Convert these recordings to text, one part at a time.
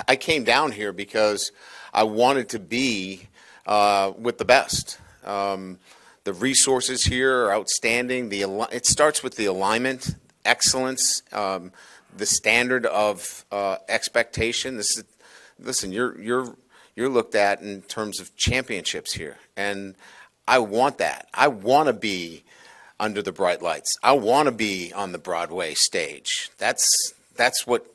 I came down here because I wanted to be with the best. The resources here are outstanding. It starts with the alignment, excellence, the standard of expectation. Listen, you're looked at in terms of championships here, and I want that. I want to be under the bright lights. I want to be on the Broadway stage. That's what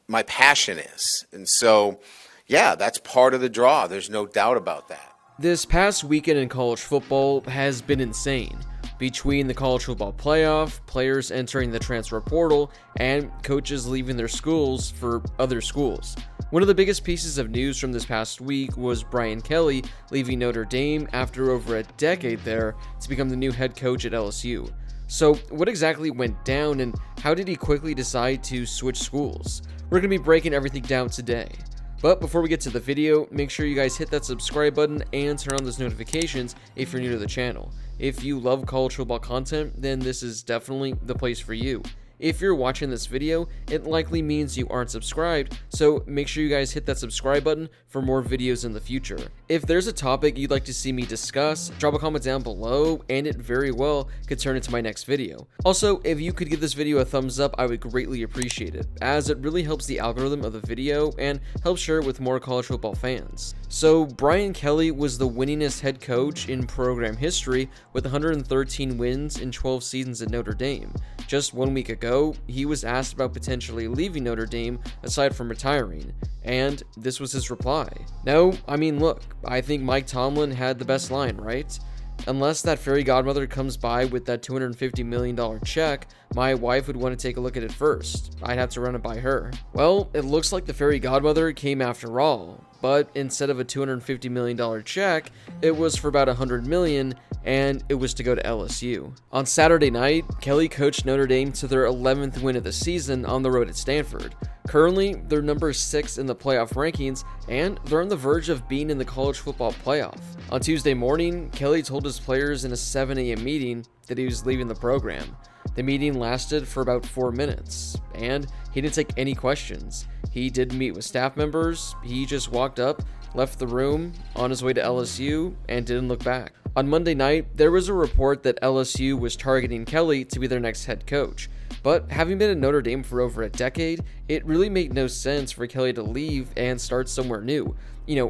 my passion is. And so, yeah, that's part of the draw. There's no doubt about that. This past weekend in college football has been insane. Between the college football playoff, players entering the transfer portal, and coaches leaving their schools for other schools. One of the biggest pieces of news from this past week was Brian Kelly leaving Notre Dame after over a decade there to become the new head coach at LSU. So what exactly went down, and how did he quickly decide to switch schools? We're going to be breaking everything down today. But before we get to the video, make sure you guys hit that subscribe button and turn on those notifications if you're new to the channel. If you love college football content, then this is definitely the place for you. If you're watching this video, it likely means you aren't subscribed, so make sure you guys hit that subscribe button for more videos in the future. If there's a topic you'd like to see me discuss, drop a comment down below, and it very well could turn into my next video. Also, if you could give this video a thumbs up, I would greatly appreciate it, as it really helps the algorithm of the video and helps share it with more college football fans. So, Brian Kelly was the winningest head coach in program history with 113 wins in 12 seasons at Notre Dame. Just 1 week ago, he was asked about potentially leaving Notre Dame aside from retiring, and this was his reply. No, I mean, look, I think Mike Tomlin had the best line, right? Unless that fairy godmother comes by with that $250 million check, my wife would want to take a look at it first. I'd have to run it by her. Well, it looks like the fairy godmother came after all, but instead of a $250 million check, it was for about $100 million, and it was to go to LSU. On Saturday night, Kelly coached Notre Dame to their 11th win of the season on the road at Stanford. Currently, they're number 6 in the playoff rankings, and they're on the verge of being in the college football playoff. On Tuesday morning, Kelly told his players in a 7 a.m. meeting that he was leaving the program. The meeting lasted for about 4 minutes, and he didn't take any questions. He didn't meet with staff members, he just walked up, left the room, on his way to LSU, and didn't look back. On Monday night, there was a report that LSU was targeting Kelly to be their next head coach. But having been at Notre Dame for over a decade, it really made no sense for Kelly to leave and start somewhere new,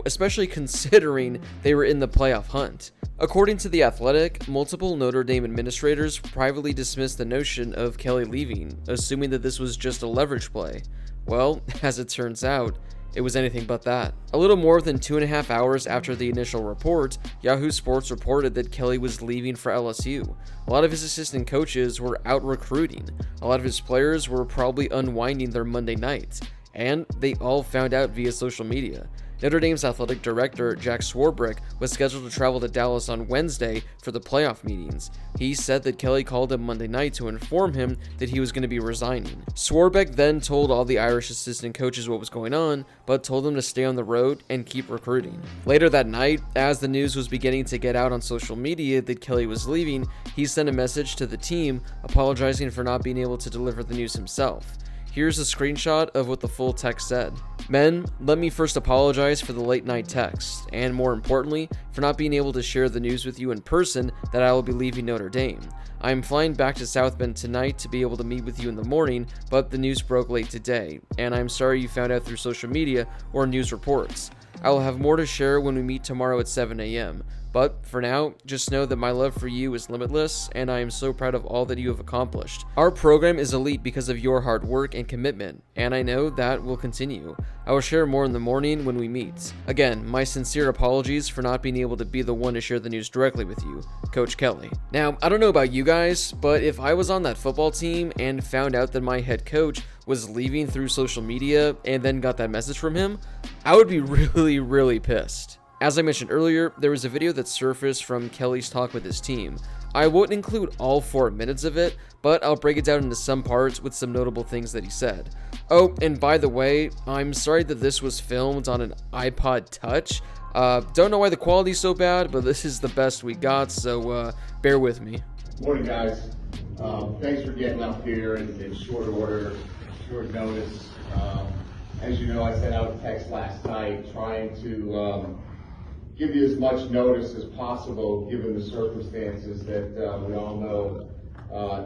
especially considering they were in the playoff hunt. According to The Athletic, multiple Notre Dame administrators privately dismissed the notion of Kelly leaving, assuming that this was just a leverage play. Well, as it turns out, it was anything but that. A little more than 2.5 hours after the initial report, Yahoo Sports reported that Kelly was leaving for LSU. A lot of his assistant coaches were out recruiting. A lot of his players were probably unwinding their Monday nights. And they all found out via social media. Notre Dame's athletic director, Jack Swarbrick, was scheduled to travel to Dallas on Wednesday for the playoff meetings. He said that Kelly called him Monday night to inform him that he was going to be resigning. Swarbrick then told all the Irish assistant coaches what was going on, but told them to stay on the road and keep recruiting. Later that night, as the news was beginning to get out on social media that Kelly was leaving, he sent a message to the team apologizing for not being able to deliver the news himself. Here's a screenshot of what the full text said. Men, let me first apologize for the late night text, and more importantly, for not being able to share the news with you in person that I will be leaving Notre Dame. I am flying back to South Bend tonight to be able to meet with you in the morning, but the news broke late today, and I'm sorry you found out through social media or news reports. I will have more to share when we meet tomorrow at 7 a.m. But for now, just know that my love for you is limitless, and I am so proud of all that you have accomplished. Our program is elite because of your hard work and commitment, and I know that will continue. I will share more in the morning when we meet. Again, my sincere apologies for not being able to be the one to share the news directly with you, Coach Kelly. Now, I don't know about you guys, but if I was on that football team and found out that my head coach was leaving through social media and then got that message from him, I would be really pissed. As I mentioned earlier, there was a video that surfaced from Kelly's talk with his team. I won't include all 4 minutes of it, but I'll break it down into some parts with some notable things that he said. Oh, and by the way, I'm sorry that this was filmed on an iPod Touch. Don't know why the quality's so bad, but this is the best we got, so bear with me. Morning, guys. Thanks for getting up here in short order, short notice. As you know, I sent out a text last night trying to give you as much notice as possible, given the circumstances that we all know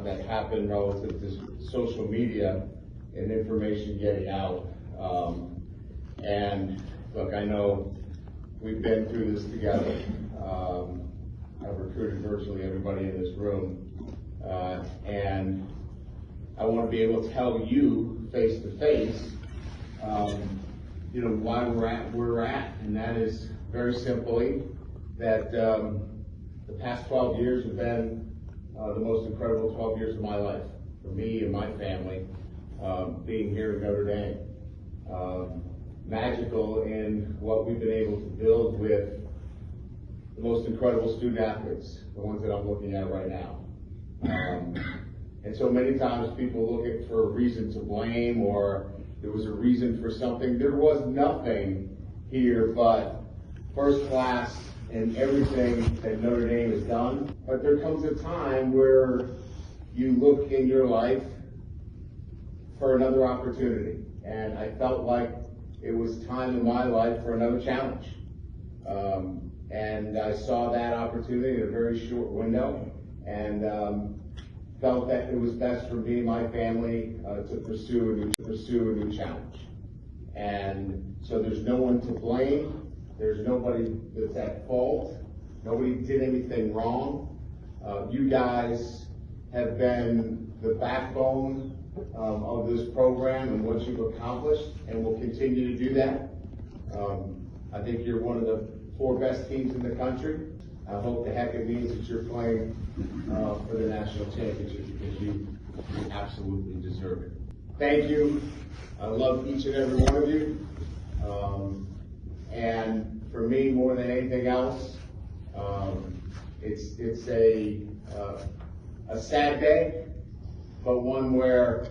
that happen relative to social media and information getting out. And look, I know we've been through this together. I've recruited virtually everybody in this room, and I want to be able to tell you face to face, why we're at where we're at, and that is very simply that the past 12 years have been the most incredible 12 years of my life, for me and my family, being here at Notre Dame. Magical in what we've been able to build with the most incredible student athletes, the ones that I'm looking at right now. And so many times people look at for a reason to blame, or there was a reason for something. There was nothing here but first class in everything that Notre Dame has done. But there comes a time where you look in your life for another opportunity. And I felt like it was time in my life for another challenge. And I saw that opportunity in a very short window, and felt that it was best for me and my family to pursue a new challenge. And so there's no one to blame. There's nobody that's at fault. Nobody did anything wrong. You guys have been the backbone of this program and what you've accomplished, and will continue to do that. I think you're one of the 4 best teams in the country. I hope the heck it means that you're playing for the national championship, because you absolutely deserve it. Thank you. I love each and every one of you. And for me, more than anything else, it's a sad day, but one where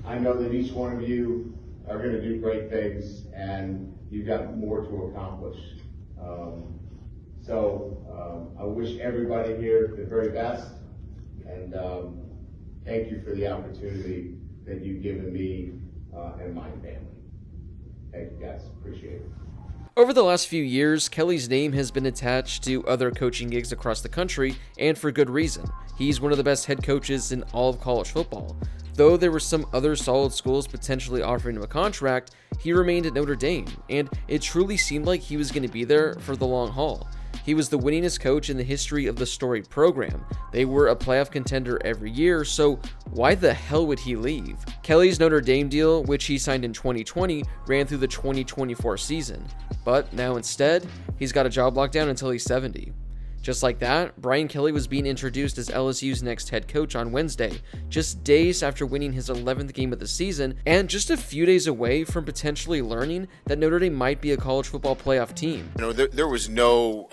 I know that each one of you are going to do great things, and you've got more to accomplish. So I wish everybody here the very best, and thank you for the opportunity that you've given me and my family. Thank you, guys. Appreciate it. Over the last few years, Kelly's name has been attached to other coaching gigs across the country, and for good reason. He's one of the best head coaches in all of college football. Though there were some other solid schools potentially offering him a contract, he remained at Notre Dame, and it truly seemed like he was going to be there for the long haul. He was the winningest coach in the history of the storied program. They were a playoff contender every year, so why the hell would he leave? Kelly's Notre Dame deal, which he signed in 2020, ran through the 2024 season. But now instead, he's got a job locked down until he's 70. Just like that, Brian Kelly was being introduced as LSU's next head coach on Wednesday, just days after winning his 11th game of the season, and just a few days away from potentially learning that Notre Dame might be a college football playoff team. There was no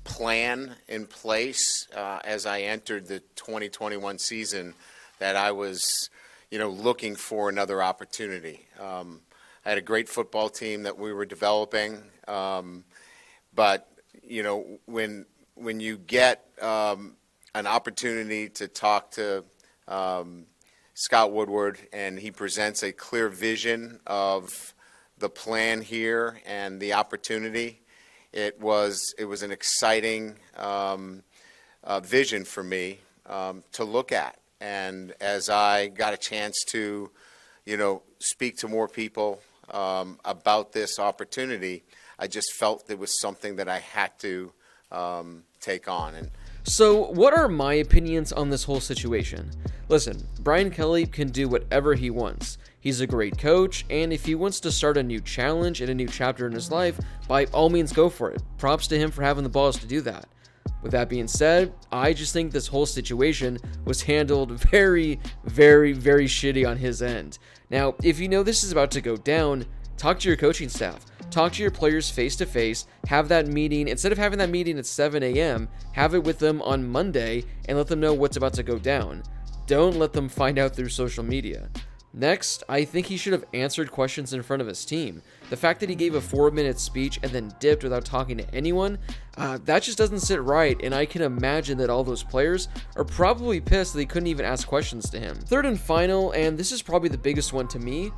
plan in place as I entered the 2021 season that I was, looking for another opportunity. I had a great football team that we were developing, but when you get an opportunity to talk to Scott Woodward, and he presents a clear vision of the plan here and the opportunity, it was an exciting vision for me to look at. And as I got a chance to, speak to more people about this opportunity, I just felt it was something that I had to take on. And so, what are my opinions on this whole situation? Listen, Brian Kelly can do whatever he wants. He's a great coach, and if he wants to start a new challenge and a new chapter in his life, by all means go for it. Props to him for having the balls to do that. With that being said, I just think this whole situation was handled very, very, very shitty on his end. Now, if you know this is about to go down, talk to your coaching staff. Talk to your players face to face. Have that meeting. Instead of having that meeting at 7 a.m., have it with them on Monday and let them know what's about to go down. Don't let them find out through social media. Next, I think he should have answered questions in front of his team. The fact that he gave a 4-minute speech and then dipped without talking to anyone, that just doesn't sit right, and I can imagine that all those players are probably pissed that they couldn't even ask questions to him. Third and final, and this is probably the biggest one to me,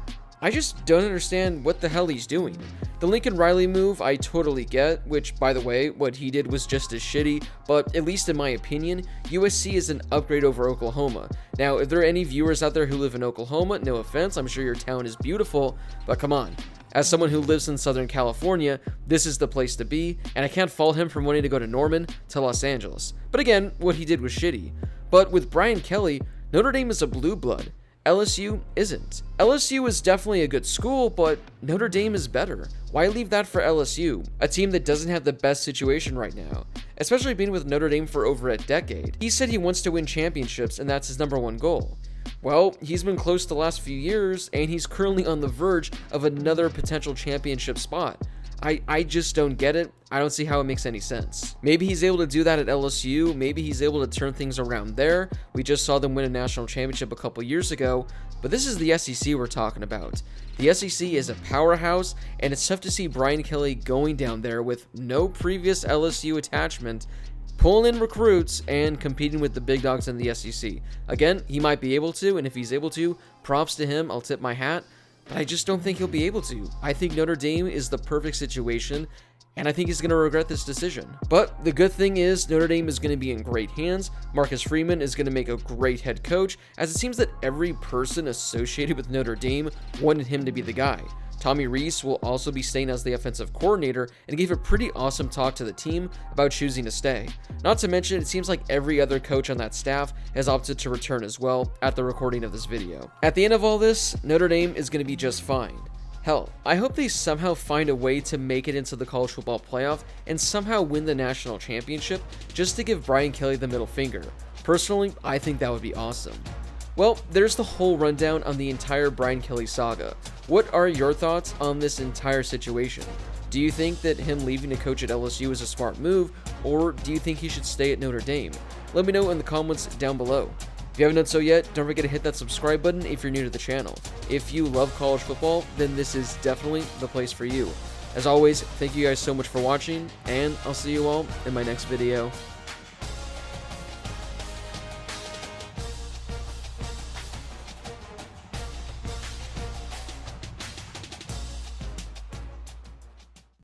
I just don't understand what the hell he's doing. The Lincoln Riley move I totally get, which, by the way, what he did was just as shitty, but at least in my opinion, USC is an upgrade over Oklahoma. Now, if there are any viewers out there who live in Oklahoma, no offense, I'm sure your town is beautiful, but come on. As someone who lives in Southern California, this is the place to be, and I can't fault him for wanting to go to Norman to Los Angeles. But again, what he did was shitty. But with Brian Kelly, Notre Dame is a blue blood. LSU isn't. LSU is definitely a good school, but Notre Dame is better. Why leave that for LSU, a team that doesn't have the best situation right now, especially being with Notre Dame for over a decade? He said he wants to win championships, and that's his #1 goal. Well, he's been close the last few years, and he's currently on the verge of another potential championship spot. I just don't get it. I don't see how it makes any sense. Maybe he's able to do that at LSU. Maybe he's able to turn things around there. We just saw them win a national championship a couple years ago, but this is the SEC we're talking about. The SEC is a powerhouse, and it's tough to see Brian Kelly going down there with no previous LSU attachment, pulling in recruits, and competing with the big dogs in the SEC. Again, he might be able to, and if he's able to, props to him, I'll tip my hat. But I just don't think he'll be able to. I think Notre Dame is the perfect situation, and I think he's going to regret this decision. But the good thing is Notre Dame is going to be in great hands. Marcus Freeman is going to make a great head coach, as it seems that every person associated with Notre Dame wanted him to be the guy. Tommy Rees will also be staying as the offensive coordinator and gave a pretty awesome talk to the team about choosing to stay. Not to mention, it seems like every other coach on that staff has opted to return as well at the recording of this video. At the end of all this, Notre Dame is going to be just fine. Hell, I hope they somehow find a way to make it into the college football playoff and somehow win the national championship just to give Brian Kelly the middle finger. Personally, I think that would be awesome. Well, there's the whole rundown on the entire Brian Kelly saga. What are your thoughts on this entire situation? Do you think that him leaving to coach at LSU is a smart move, or do you think he should stay at Notre Dame? Let me know in the comments down below. If you haven't done so yet, don't forget to hit that subscribe button if you're new to the channel. If you love college football, then this is definitely the place for you. As always, thank you guys so much for watching, and I'll see you all in my next video.